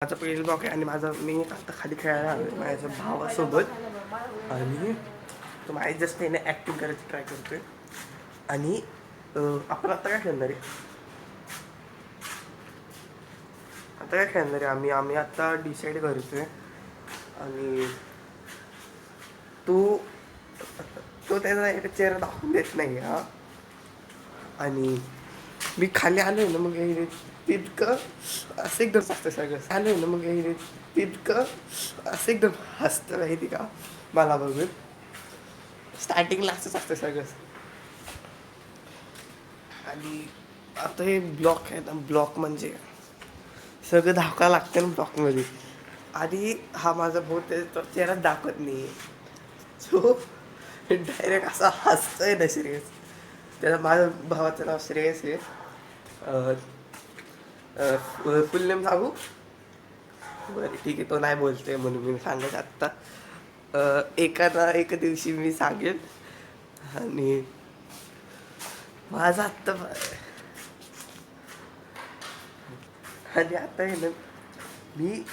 माझा पहिला ब्लॉग आहे आणि मी आता खाली खेळायला आलो माझ्या भावासोबत आणि तो माझ्या जस्ट त्याने ॲक्टिंग करायची ट्राय करतोय आणि आपण आता काय खेळणार आहे आम्ही आता डिसाईड करतोय आणि तो त्याचा एक चेहरा दाखवून देत नाही हा आणि मी खाली आलोय ना मग तितकं असं एकदम हसतं सगळं आलोय ना मग तितकं असं एकदम हसतं माहिती का मला बघून स्टार्टिंगला असंच असतं सगळं आणि आता हे ब्लॉक आहे ना ब्लॉक म्हणजे सगळं दाखवायला लागतं ना ब्लॉकमध्ये आधी हा माझा भाऊ तो चेहरा दाखवत नाही सो डायरेक्ट असा हसतोय ना श्रेयस त्याला माझ्या भावाचं नाव श्रेयस आहे फुल नेम सांगू बरं ठीक आहे तो नाही बोलतोय म्हणून मी सांगायचं आत्ता एका दिवशी मी सांगेन आणि माझा आत्ता आणि आता आहे ना मी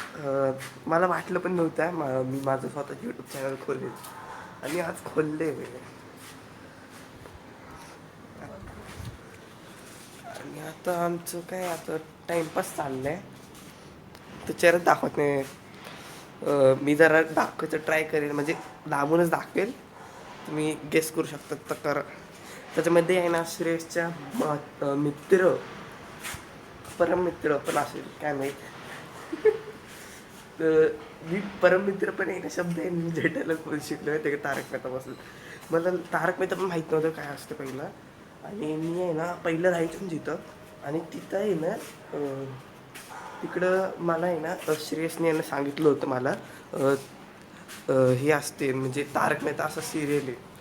मला वाटलं पण नव्हतं मी माझं स्वतःचं यूट्यूब चॅनल खोलेल आणि आज खोलले मी आणि आता आमचं काय आता टाइमपास चाललंय तो चेहरा दाखवत नाही मी जरा दाखवायचं ट्राय करेन म्हणजे लांबूनच दाखवेल तुम्ही गेस करू शकता तर त्याच्यामध्ये आहे ना श्रेयसच्या मित्र परममित्र पण असेल काय माहीत तर मी परममित्र पण आहे ना शब्द आहे मी भेटायला पण शिकलो आहे ते तारक मेहतापासून मला तारक मेहता पण माहीत नव्हतं काय असतं पहिलं आणि मी आहे ना पहिलं राहायचं तिथं आणि तिथं आहे ना तिकडं मला आहे ना श्रेयसने यानं सांगितलं होतं मला हे असते म्हणजे तारक मेहता असं सिरियल आहे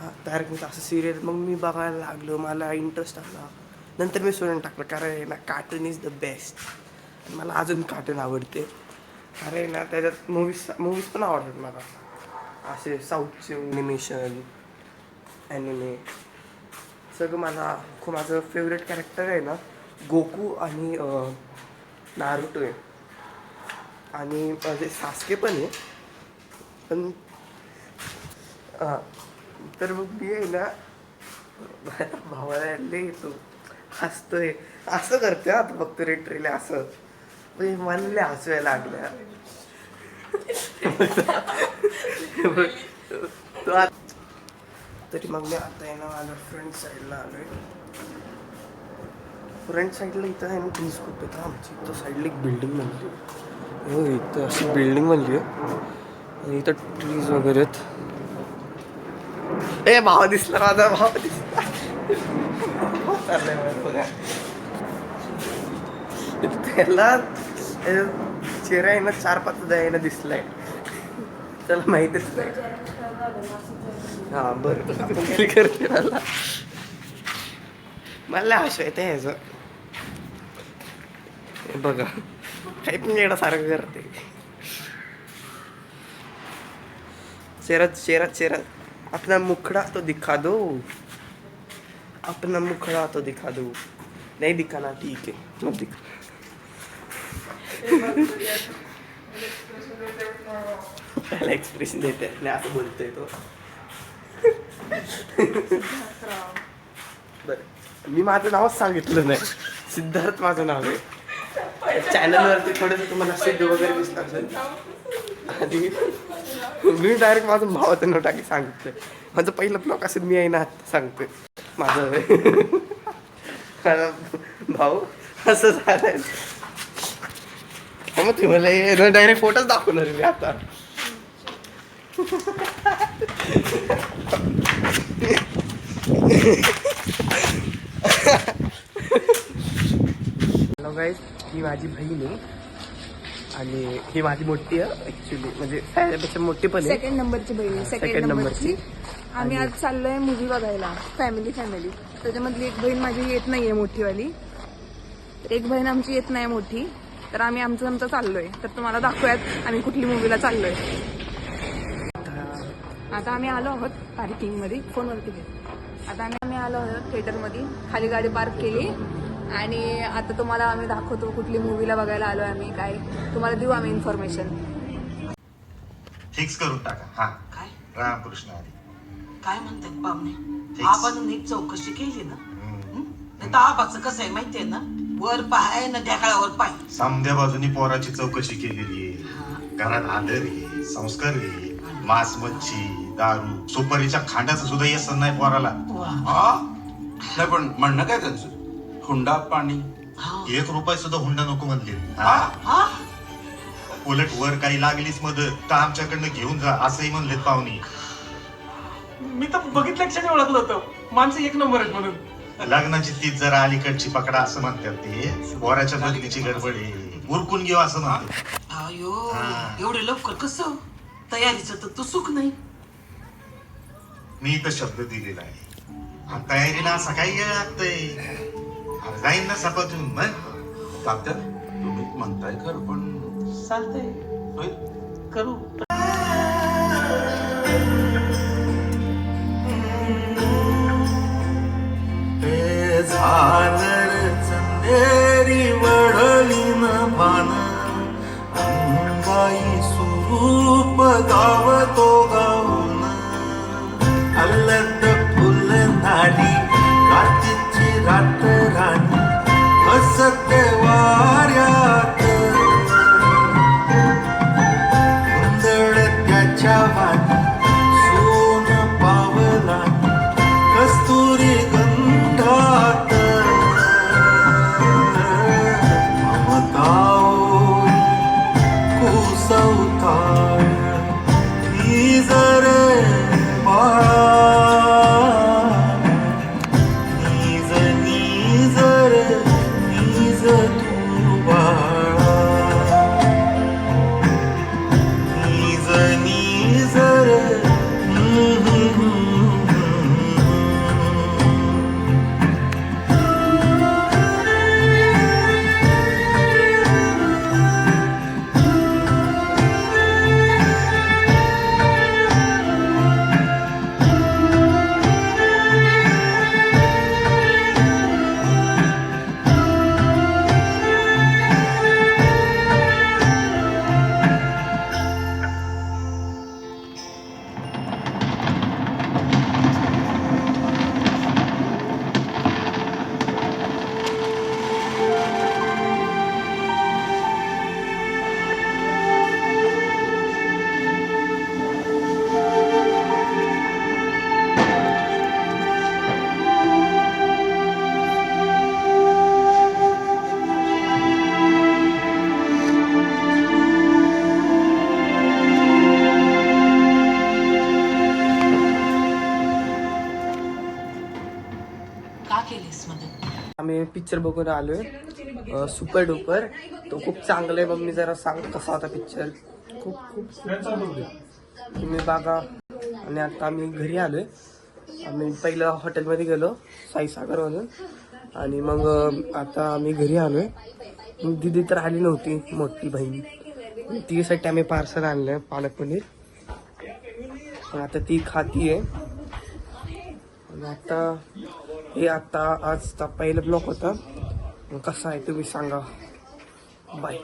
हां तारक मेहता असं सिरियल मग मी बघायला लागलो मला इंटरेस्ट आला नंतर मी सोडून टाकलं कारण आहे ना कार्टून इज द बेस्ट मला अजून कार्टून आवडते कारण ना त्याच्यात मूवीज पण आवडतात मला असे साऊथचे ॲनिमेशन ॲनिमे सगळं माझं फेवरेट कॅरेक्टर आहे ना गोकू आणि नारुतो आहे आणि माझे सासके पण आहे पण तर मग मी आहे ना माझ्या भावाला येतो हसतोय असं करतोय आता फक्त रेटरीला असं म्हणजे मनले हसवायला लागल्या तो तरी मग मी आता आहे ना माझ्या फ्रंट साईडला आलोय फ्रंट साईडला इथं आहे ना ट्रीज खूप येतं आमची इथं साईडला एक बिल्डिंग बनली हो इथं अशी बिल्डिंग बनली आहे आणि इथं ट्रीज वगैरे आहेत ए भाव दिसला माझा भाव दिसला त्याला चेहरा आहे ना 4-5 आहे दिसलाय त्याला माहितीच नाही हा बरं करते मला हसू येते ह्याचं बघा काही पण येण्यासारखं करते चेहरा अपना मुखड़ा तो दिखा दो अपना मुखड़ा तो दिखा दो नहीं दिखाना ठीक है मत दिखा त्याला एक्सप्रेशन देते नाही असं बोलतोय तो बरं मी माझं नावच सांगितलं नाही सिद्धार्थ माझं नाव आहे चॅनलवरती थोडंसं तुम्हाला सिद्ध वगैरे दिसलं असेल आणि मी डायरेक्ट माझं भावाचं नाव टाकी सांगितलं माझं पहिलं ब्लॉग असेल मी आहे ना सांगतोय माझं भाऊ असं झालंय मग तुम्हाला डायरेक्ट फोटोच दाखवणार मी आता हॅलो गाईज ही माझी बहीण आहे आणि ही माझी मोठी आहे ऍक्च्युली म्हणजे त्याच्यापेक्षा मोठी पण आहे सेकंड नंबरची बहीण सेकंड नंबरची आम्ही आज चाललोय मूवी बघायला फॅमिली त्याच्यामधली एक बहीण माझी येत नाहीये मोठीवाली एक बहीण आमची येत नाही मोठी तर आम्ही आमचं चाललोय तर तुम्हाला दाखवूयात आम्ही कुठली मूवीला चाललोय आता आम्ही आलो आहोत पार्किंग मध्ये फोनवरती आता आम्ही आलो आहोत थिएटर मध्ये खाली गाडी पार्क केली आणि आता तुम्हाला आम्ही दाखवतो कुठली मूवीला बघायला आलोय आम्ही, काय तुम्हाला देऊ आम्ही इन्फॉर्मेशन. फिक्स करून टाका. हा काय रामकृष्ण हरी. काय म्हणतात पाहुणे? Fix. आपण नीट चौकशी केली ना, नाही तर आबाचं कसं आहे माहितीये ना, वर पाय ना ढेकळावर पाय. समध्या बाजूनी पोराची चौकशी केलेली आहे. घरात आदर आहे, संस्कार आहे, मांस मच्छी दारू सुपारीच्या खांड्याचं सुद्धा येसन नाही पोराला. वा. हा नाही पण म्हणणं काय त्यांचं, हुंडा पाणी. हा. 1 रुपया सुद्धा हुंडा नको म्हणले. हा हा? उलट वर काही लागलीच मदत तर आमच्याकडनं घेऊन जा असंही म्हणलेत पाहुणी. मी तर बघितल्या क्षणी ओळखलं होतं माणसं एक नंबर आहेत म्हणून. लग्नाची तीच जरा अलीकडची पकडा असं म्हणतात ते. पोराच्या बदलीची गडबड आहे, उरकून घेऊ असं म्हणतात. अयो हा. एवढे लवकर कसं? तयारीचं तर तू सुख नाही. मी तर शब्द दिलेला आहे. आणि तयारीला असा काही वेळ लागतंय. अरे जाईन ना सपातून मग. तात्या तुम्ही म्हणताय खरं पण चालतंय, होईल. करू. झालर चंदेरी वडली न भान अंगाई स्वरूप गावतो गाऊन अलद फुल नाडी कातीची रात राणी हसते वाऱ्यात कुंदळ त्याच्या वाणी सोन पावला कस्तुरी गंधात ममताओरी कुसवताळ ही जर बाळा नीज तू बाळा नीजर का केलीस मदत? आम्ही पिक्चर बघून आलोय सुपर डुपर. तो खूप चांगला आहे. मम्मी जरा सांग कसा होता पिक्चर. खूप खूप तुम्ही बघा. आणि आता आम्ही घरी आलोय. आम्ही पहिलं हॉटेलमध्ये गेलो साईसागरमधून आणि मग आता आम्ही घरी आलोय. दिदी तर आली नव्हती, मोठी बहीण. तिच्यासाठी आम्ही पार्सल आणलंय पालक पनीर. पण आता ती खातीये. आणि आता आजचा पहिला ब्लॉग होता. कसा आहे तुम्ही सांगा. बाय.